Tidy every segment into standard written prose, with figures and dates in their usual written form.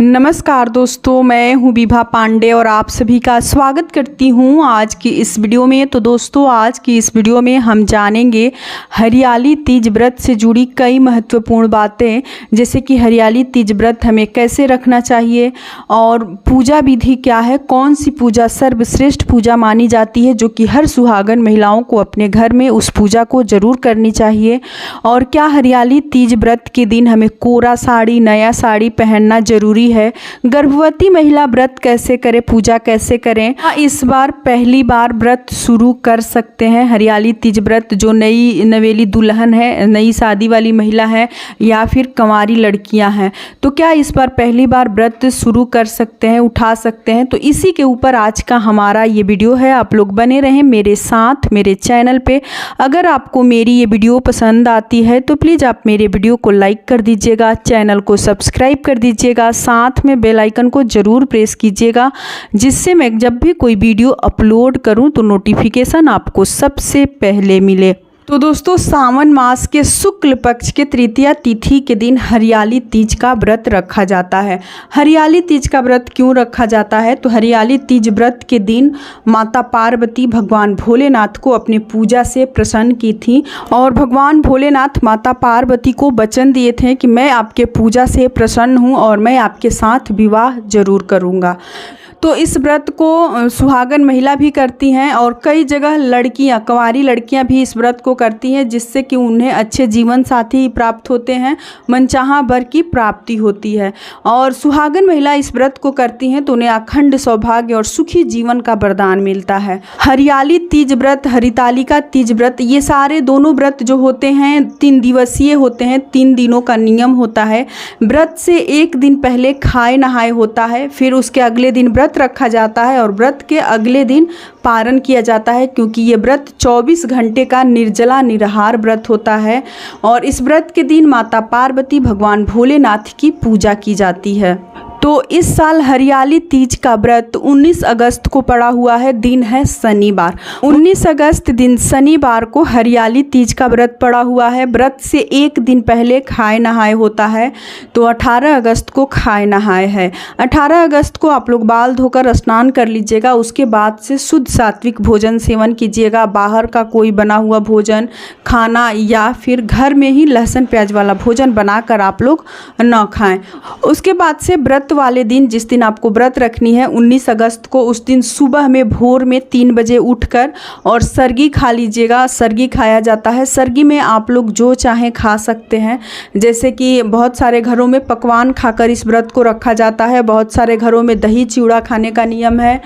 नमस्कार दोस्तों, मैं हूं विभा पांडे और आप सभी का स्वागत करती हूं आज की इस वीडियो में। तो दोस्तों, आज की इस वीडियो में हम जानेंगे हरियाली तीज व्रत से जुड़ी कई महत्वपूर्ण बातें, जैसे कि हरियाली तीज व्रत हमें कैसे रखना चाहिए और पूजा विधि क्या है, कौन सी पूजा सर्वश्रेष्ठ पूजा मानी जाती है जो कि हर सुहागन महिलाओं को अपने घर में उस पूजा को ज़रूर करनी चाहिए, और क्या हरियाली तीज व्रत के दिन हमें कोरा साड़ी, नया साड़ी पहनना जरूरी है, गर्भवती महिला व्रत कैसे करें, पूजा कैसे करें, इस बार पहली बार व्रत शुरू कर सकते हैं हरियाली तीज व्रत, जो नई नवेली दुल्हन है, नई शादी वाली महिला है या फिर कंवारी लड़कियां हैं, तो क्या इस बार पहली बार व्रत शुरू कर सकते हैं, उठा सकते हैं। तो इसी के ऊपर आज का हमारा ये वीडियो है। आप लोग बने रहें मेरे साथ मेरे चैनल पे। अगर आपको मेरी ये वीडियो पसंद आती है तो प्लीज़ आप मेरे वीडियो को लाइक कर दीजिएगा, चैनल को सब्सक्राइब कर दीजिएगा, साथ में बेल आइकन को ज़रूर प्रेस कीजिएगा, जिससे मैं जब भी कोई वीडियो अपलोड करूं तो नोटिफिकेशन आपको सबसे पहले मिले। तो दोस्तों, सावन मास के शुक्ल पक्ष के तृतीया तिथि के दिन हरियाली तीज का व्रत रखा जाता है। हरियाली तीज का व्रत क्यों रखा जाता है? तो हरियाली तीज व्रत के दिन माता पार्वती भगवान भोलेनाथ को अपने पूजा से प्रसन्न की थी, और भगवान भोलेनाथ माता पार्वती को वचन दिए थे कि मैं आपके पूजा से प्रसन्न हूँ और मैं आपके साथ विवाह जरूर करूँगा। तो इस व्रत को सुहागन महिला भी करती हैं और कई जगह लड़कियां, कंवारी लड़कियां भी इस व्रत को करती हैं, जिससे कि उन्हें अच्छे जीवन साथी प्राप्त होते हैं, मनचाहा वर की प्राप्ति होती है। और सुहागन महिला इस व्रत को करती हैं तो उन्हें अखंड सौभाग्य और सुखी जीवन का वरदान मिलता है। हरियाली तीज व्रत, हरितालिका तीज व्रत, ये सारे दोनों व्रत जो होते हैं 3 दिवसीय होते हैं। 3 दिनों का नियम होता है। व्रत से एक दिन पहले खाए नहाए होता है, फिर उसके अगले दिन व्रत रखा जाता है और व्रत के अगले दिन पारण किया जाता है, क्योंकि ये व्रत 24 घंटे का निर्जला निराहार व्रत होता है। और इस व्रत के दिन माता पार्वती भगवान भोलेनाथ की पूजा की जाती है। तो इस साल हरियाली तीज का व्रत 19 अगस्त को पड़ा हुआ है, दिन है शनिवार। 19 अगस्त दिन शनिवार को हरियाली तीज का व्रत पड़ा हुआ है। व्रत से एक दिन पहले खाए नहाए होता है, तो 18 अगस्त को खाए नहाए है। 18 अगस्त को आप लोग बाल धोकर स्नान कर लीजिएगा, उसके बाद से शुद्ध सात्विक भोजन सेवन कीजिएगा। बाहर का कोई बना हुआ भोजन खाना या फिर घर में ही लहसुन प्याज वाला भोजन बनाकर आप लोग न खाएं। उसके बाद से व्रत वाले दिन, जिस दिन आपको व्रत रखनी है 19 अगस्त को, उस दिन सुबह में भोर में 3 बजे उठकर और सरगी खा लीजिएगा। सरगी खाया जाता है। सरगी में आप लोग जो चाहें खा सकते हैं, जैसे कि बहुत सारे घरों में पकवान खाकर इस व्रत को रखा जाता है। बहुत सारे घरों में दही चिवड़ा खाने का नियम है।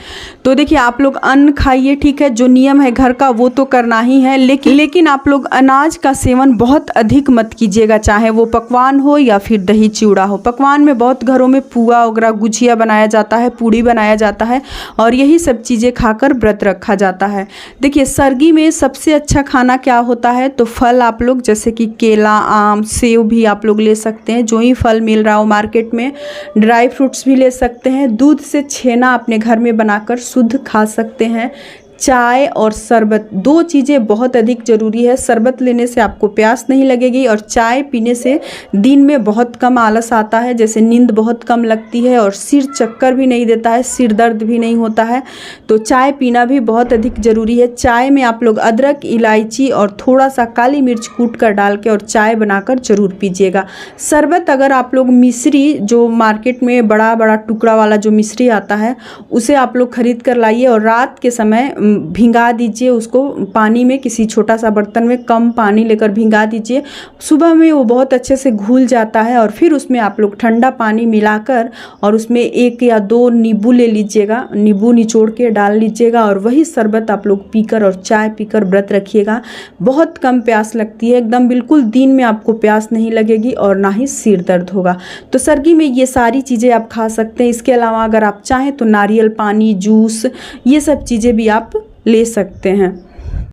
तो देखिए, आप लोग अन्न खाइए, ठीक है, जो नियम है घर का वो तो करना ही है, लेकिन आप लोग अनाज का सेवन बहुत अधिक मत कीजिएगा, चाहे वो पकवान हो या फिर दही चिवड़ा हो। पकवान में बहुत घरों में पुआ वगैरह, गुजिया बनाया जाता है, पूड़ी बनाया जाता है, और यही सब चीज़ें खाकर व्रत रखा जाता है। देखिए, सरगी में सबसे अच्छा खाना क्या होता है? तो फल आप लोग, जैसे कि केला, आम, सेव भी आप लोग ले सकते हैं, जो ही फल मिल रहा हो मार्केट में। ड्राई फ्रूट्स भी ले सकते हैं। दूध से छेना अपने घर में बनाकर शुद्ध खा सकते हैं। चाय और शरबत, 2 चीज़ें बहुत अधिक ज़रूरी है। शरबत लेने से आपको प्यास नहीं लगेगी, और चाय पीने से दिन में बहुत कम आलस आता है, जैसे नींद बहुत कम लगती है और सिर चक्कर भी नहीं देता है, सिर दर्द भी नहीं होता है। तो चाय पीना भी बहुत अधिक ज़रूरी है। चाय में आप लोग अदरक, इलायची और थोड़ा सा काली मिर्च कूट कर डाल के और चाय बनाकर ज़रूर पीजिएगा। शरबत अगर आप लोग मिश्री, जो मार्केट में बड़ा बड़ा टुकड़ा वाला जो मिश्री आता है, उसे आप लोग खरीद कर लाइए और रात के समय भिंगा दीजिए उसको पानी में, किसी छोटा सा बर्तन में कम पानी लेकर भिंगा दीजिए। सुबह में वो बहुत अच्छे से घुल जाता है, और फिर उसमें आप लोग ठंडा पानी मिलाकर और उसमें 1 या 2 नींबू ले लीजिएगा, नींबू निचोड़ के डाल लीजिएगा, और वही शरबत आप लोग पीकर और चाय पीकर व्रत रखिएगा। बहुत कम प्यास लगती है, एकदम बिल्कुल दिन में आपको प्यास नहीं लगेगी और ना ही सिर दर्द होगा। तो सरगी में ये सारी चीज़ें आप खा सकते हैं। इसके अलावा अगर आप चाहें तो नारियल पानी, जूस, ये सब चीज़ें भी आप ले सकते हैं।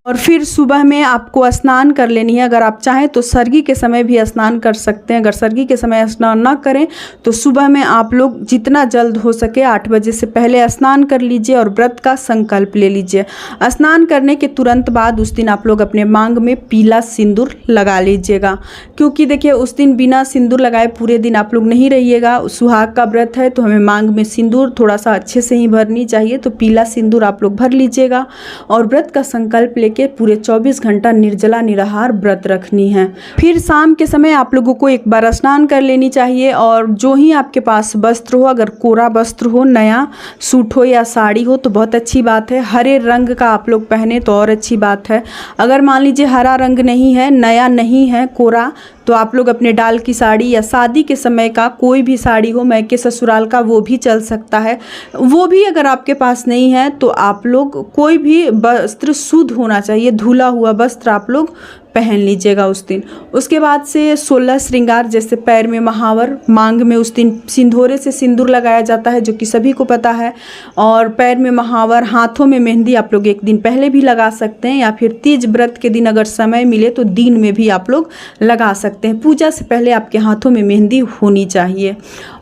और फिर सुबह में आपको स्नान कर लेनी है। अगर आप चाहें तो सर्गी के समय भी स्नान कर सकते हैं। अगर सर्गी के समय स्नान ना करें तो सुबह में आप लोग जितना जल्द हो सके 8 बजे से पहले स्नान कर लीजिए और व्रत का संकल्प ले लीजिए। स्नान करने के तुरंत बाद उस दिन आप लोग अपने मांग में पीला सिंदूर लगा लीजिएगा, क्योंकि देखिए उस दिन बिना सिंदूर लगाए पूरे दिन आप लोग नहीं रहिएगा। सुहाग का व्रत है तो हमें मांग में सिंदूर थोड़ा सा अच्छे से ही भरनी चाहिए, तो पीला सिंदूर आप लोग भर लीजिएगा और व्रत का संकल्प के पूरे 24 घंटा निर्जला निराहार व्रत रखनी है। फिर शाम के समय आप लोगों को एक बार स्नान कर लेनी चाहिए और जो ही आपके पास वस्त्र हो, अगर कोरा वस्त्र हो, नया सूट हो या साड़ी हो तो बहुत अच्छी बात है। हरे रंग का आप लोग पहने तो और अच्छी बात है। अगर मान लीजिए हरा रंग नहीं है, नया नहीं है, कोरा, तो आप लोग अपने डाल की साड़ी या शादी के समय का कोई भी साड़ी हो, मैके ससुराल का, वो भी चल सकता है। वो भी अगर आपके पास नहीं है तो आप लोग कोई भी वस्त्र शुद्ध होना चाहिए, धुला हुआ वस्त्र आप लोग पहन लीजिएगा उस दिन। उसके बाद से 16 श्रृंगार, जैसे पैर में महावर, मांग में उस दिन सिंदूरे से सिंदूर लगाया जाता है जो कि सभी को पता है, और पैर में महावर, हाथों में मेहंदी आप लोग एक दिन पहले भी लगा सकते हैं या फिर तीज व्रत के दिन अगर समय मिले तो दिन में भी आप लोग लगा सकते हैं। पूजा से पहले आपके हाथों में मेहंदी होनी चाहिए।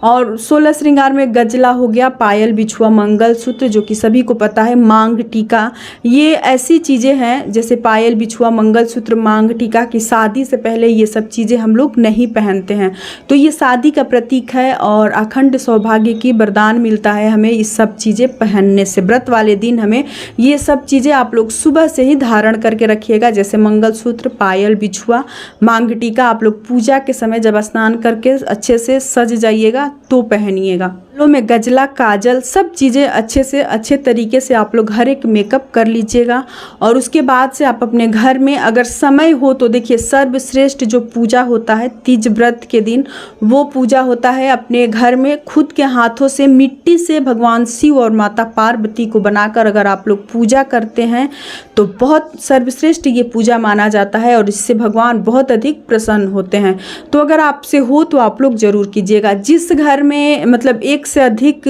और 16 श्रृंगार में गजला हो गया, पायल, बिछुआ, मंगलसूत्र जो कि सभी को पता है, मांग टीका, ये ऐसी चीज़ें हैं जैसे पायल, बिछुआ, मंगलसूत्र, मांग टीका की शादी से पहले ये सब चीज़ें हम लोग नहीं पहनते हैं। तो ये शादी का प्रतीक है और अखंड सौभाग्य की वरदान मिलता है हमें इस सब चीज़ें पहनने से। व्रत वाले दिन हमें ये सब चीज़ें आप लोग सुबह से ही धारण करके रखिएगा, जैसे मंगलसूत्र, पायल, बिछुआ, मांग टीका आप लोग पूजा के समय जब स्नान करके अच्छे से सज जाइएगा तो पहनिएगा। बालों में गजला, काजल, सब चीज़ें अच्छे से अच्छे तरीके से आप लोग हर एक मेकअप कर लीजिएगा। और उसके बाद से आप अपने घर में अगर समय हो तो देखिए सर्वश्रेष्ठ जो पूजा होता है तीज व्रत के दिन, वो पूजा होता है अपने घर में खुद के हाथों से मिट्टी से भगवान शिव और माता पार्वती को बनाकर अगर आप लोग पूजा करते हैं तो बहुत सर्वश्रेष्ठ ये पूजा माना जाता है और इससे भगवान बहुत अधिक प्रसन्न होते हैं। तो अगर आपसे हो तो आप लोग ज़रूर कीजिएगा। जिस घर में मतलब एक से अधिक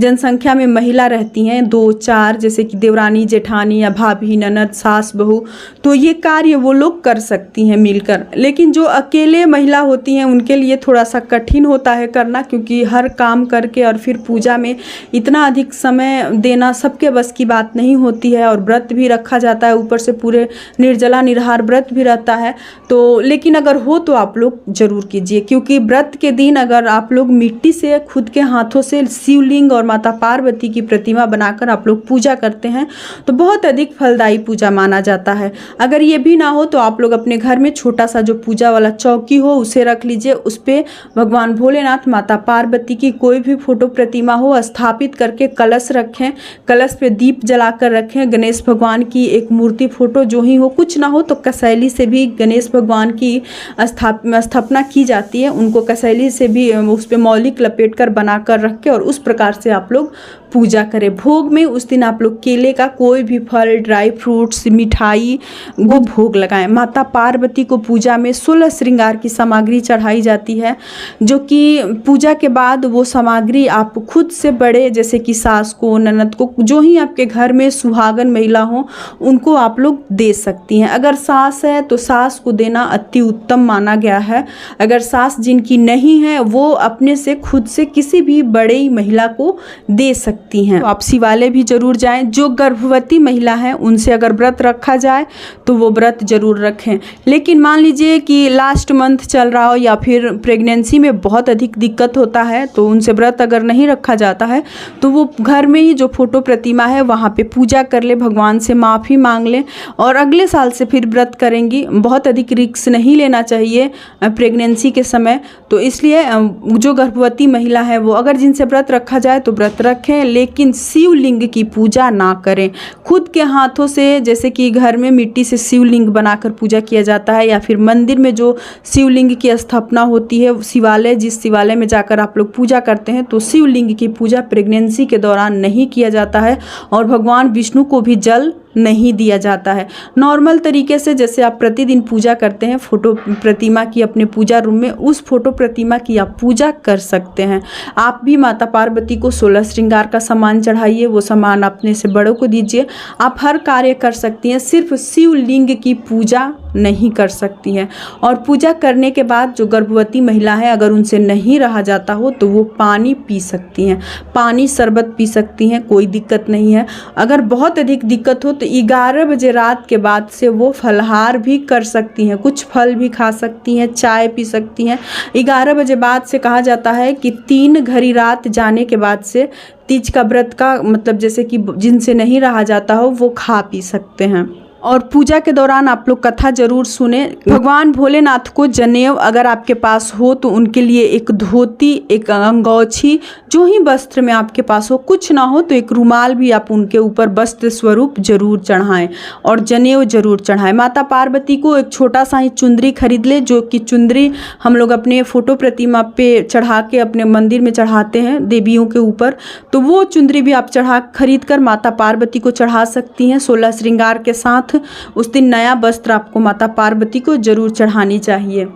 जनसंख्या में महिला रहती हैं, 2-4, जैसे कि देवरानी, जेठानी या भाभी, ननद, सास, बहू, तो ये कार्य वो लोग कर सकती हैं मिलकर। लेकिन जो अकेले महिला होती हैं उनके लिए थोड़ा सा कठिन होता है करना, क्योंकि हर काम करके और फिर पूजा में इतना अधिक समय देना सबके बस की बात नहीं होती है और व्रत भी रखा जाता है, ऊपर से पूरे निर्जला निराहार व्रत भी रहता है। तो लेकिन अगर हो तो आप लोग ज़रूर कीजिए, क्योंकि व्रत के दिन अगर आप लोग मिट्टी से खुद के हाथों से शिवलिंग और माता पार्वती की प्रतिमा बनाकर आप लोग पूजा करते हैं तो बहुत अधिक फलदायी पूजा माना जाता है। अगर ये भी ना हो तो आप लोग अपने घर में छोटा सा जो पूजा वाला चौकी हो उसे रख लीजिए, उस पर भगवान भोलेनाथ, माता पार्वती की कोई भी फोटो प्रतिमा हो स्थापित करके कलश रखें, कलश पे दीप जलाकर रखें, गणेश भगवान की एक मूर्ति फोटो जो ही हो, कुछ ना हो तो कसैली से भी गणेश भगवान की स्थापना की जाती है, उनको कसैली से भी उस पर मौलिक लपेट कर बना कर रख के और उस प्रकार से आप लोग पूजा करें। भोग में उस दिन आप लोग केले का कोई भी फल, ड्राई फ्रूट्स, मिठाई वो भोग लगाएं। माता पार्वती को पूजा में 16 श्रृंगार की सामग्री चढ़ाई जाती है, जो कि पूजा के बाद वो सामग्री आप खुद से बड़े, जैसे कि सास को, ननद को, जो ही आपके घर में सुहागन महिला हो उनको आप लोग दे सकती हैं। अगर सास है तो सास को देना अति उत्तम माना गया है। अगर सास जिनकी नहीं है वो अपने से खुद से किसी भी बड़ी महिला को दे सकती हैं। तो आप शिवालय भी जरूर जाएं। जो गर्भवती महिला है उनसे अगर व्रत रखा जाए तो वो व्रत जरूर रखें। लेकिन मान लीजिए कि लास्ट मंथ चल रहा हो या फिर प्रेगनेंसी में बहुत अधिक दिक्कत होता है तो उनसे व्रत अगर नहीं रखा जाता है तो वो घर में ही जो फोटो प्रतिमा है वहाँ पे पूजा कर ले, भगवान से माफ़ी मांग लें और अगले साल से फिर व्रत करेंगी। बहुत अधिक रिस्क नहीं लेना चाहिए प्रेगनेंसी के समय। तो इसलिए जो गर्भवती महिला है वो अगर जिनसे व्रत रखा जाए तो व्रत रखें, लेकिन शिवलिंग की पूजा ना करें। खुद के हाथों से, जैसे कि घर में मिट्टी से शिवलिंग बनाकर पूजा किया जाता है या फिर मंदिर में जो शिवलिंग की स्थापना होती है, शिवालय, जिस शिवालय में जाकर आप लोग पूजा करते हैं, तो शिवलिंग की पूजा प्रेगनेंसी के दौरान नहीं किया जाता है और भगवान विष्णु को भी जल नहीं दिया जाता है। नॉर्मल तरीके से जैसे आप प्रतिदिन पूजा करते हैं फोटो प्रतिमा की अपने पूजा रूम में, उस फोटो प्रतिमा की आप पूजा कर सकते हैं। आप भी माता पार्वती को 16 श्रृंगार का सामान चढ़ाइए, वो सामान अपने से बड़ों को दीजिए। आप हर कार्य कर सकती हैं, सिर्फ शिवलिंग की पूजा नहीं कर सकती हैं। और पूजा करने के बाद जो गर्भवती महिला है, अगर उनसे नहीं रहा जाता हो तो वो पानी पी सकती हैं, पानी शरबत पी सकती हैं, कोई दिक्कत नहीं है। अगर बहुत अधिक दिक्कत हो तो 11 बजे रात के बाद से वो फलाहार भी कर सकती हैं, कुछ फल भी खा सकती हैं, चाय पी सकती हैं। 11 बजे बाद से कहा जाता है कि 3 घड़ी रात जाने के बाद से तीज का व्रत का मतलब जैसे कि जिनसे नहीं रहा जाता हो वो खा पी सकते हैं। और पूजा के दौरान आप लोग कथा जरूर सुने। भगवान भोलेनाथ को जनेऊ अगर आपके पास हो तो उनके लिए एक धोती, एक अंगोछी, जो ही वस्त्र में आपके पास हो, कुछ ना हो तो एक रुमाल भी आप उनके ऊपर वस्त्र स्वरूप जरूर चढ़ाएं और जनेऊ जरूर चढ़ाएं। माता पार्वती को एक छोटा सा ही चुंदरी खरीद ले, जो कि चुंदरी हम लोग अपने फोटो प्रतिमा पे चढ़ा के अपने मंदिर में चढ़ाते हैं देवियों के ऊपर, तो वो चुंदरी भी आप खरीद कर माता पार्वती को चढ़ा सकती हैं 16 श्रृंगार के साथ। उस दिन नया वस्त्र आपको माता पार्वती को जरूर चढ़ानी चाहिए।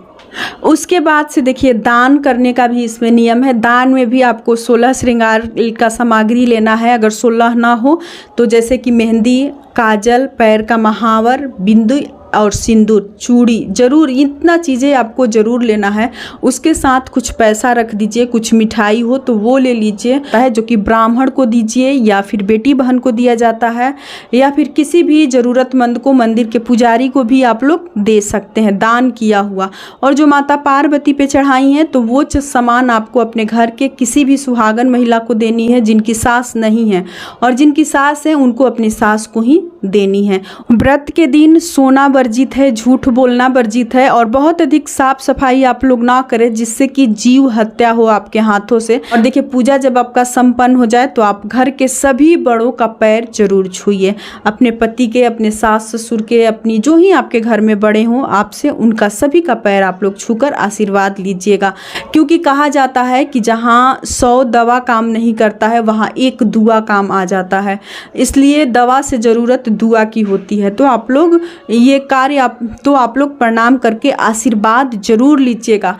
उसके बाद से देखिए दान करने का भी इसमें नियम है। दान में भी आपको 16 श्रृंगार का सामग्री लेना है। अगर 16 ना हो तो जैसे कि मेहंदी, काजल, पैर का महावर, बिंदी और सिंदूर, चूड़ी, जरूर इतना चीज़ें आपको ज़रूर लेना है। उसके साथ कुछ पैसा रख दीजिए, कुछ मिठाई हो तो वो ले लीजिए, जो कि ब्राह्मण को दीजिए या फिर बेटी बहन को दिया जाता है, या फिर किसी भी ज़रूरतमंद को, मंदिर के पुजारी को भी आप लोग दे सकते हैं दान किया हुआ। और जो माता पार्वती पे चढ़ाई हैं तो वो सामान आपको अपने घर के किसी भी सुहागन महिला को देनी है जिनकी सास नहीं है, और जिनकी सास है उनको अपनी सास को ही देनी है। व्रत के दिन सोना वर्जित है, झूठ बोलना वर्जित है, और बहुत अधिक साफ सफाई आप लोग ना करें जिससे कि जीव हत्या हो आपके हाथों से। और देखिए पूजा जब आपका संपन्न हो जाए तो आप घर के सभी बड़ों का पैर जरूर छूइए, अपने पति के, अपने सास ससुर के, अपनी जो ही आपके घर में बड़े हों आपसे, उनका सभी का पैर आप लोग छूकर आशीर्वाद लीजिएगा। क्योंकि कहा जाता है कि जहाँ 100 दवा काम नहीं करता है वहाँ एक दुआ काम आ जाता है, इसलिए दवा से ज़रूरत दुआ की होती है। तो आप लोग ये कार्य आप लोग प्रणाम करके आशीर्वाद जरूर लीजिएगा।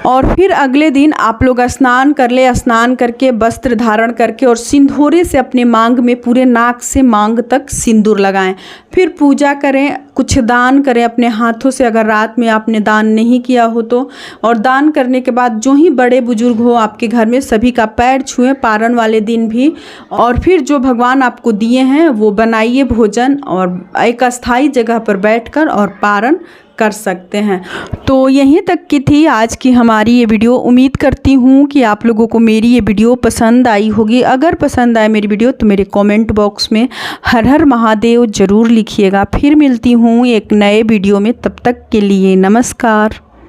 और फिर अगले दिन आप लोग स्नान कर ले, स्नान करके वस्त्र धारण करके और सिंदूरे से अपने मांग में, पूरे नाक से मांग तक सिंदूर लगाएं। फिर पूजा करें, कुछ दान करें अपने हाथों से अगर रात में आपने दान नहीं किया हो तो। और दान करने के बाद जो ही बड़े बुजुर्ग हो आपके घर में सभी का पैर छुएं पारण वाले दिन भी। और फिर जो भगवान आपको दिए हैं वो बनाइए भोजन, और एक अस्थायी जगह पर बैठकर और पारण कर सकते हैं। तो यहीं तक की थी आज की हमारी ये वीडियो। उम्मीद करती हूँ कि आप लोगों को मेरी ये वीडियो पसंद आई होगी। अगर पसंद आए मेरी वीडियो तो मेरे कमेंट बॉक्स में हर हर महादेव ज़रूर लिखिएगा। फिर मिलती हूँ एक नए वीडियो में, तब तक के लिए नमस्कार।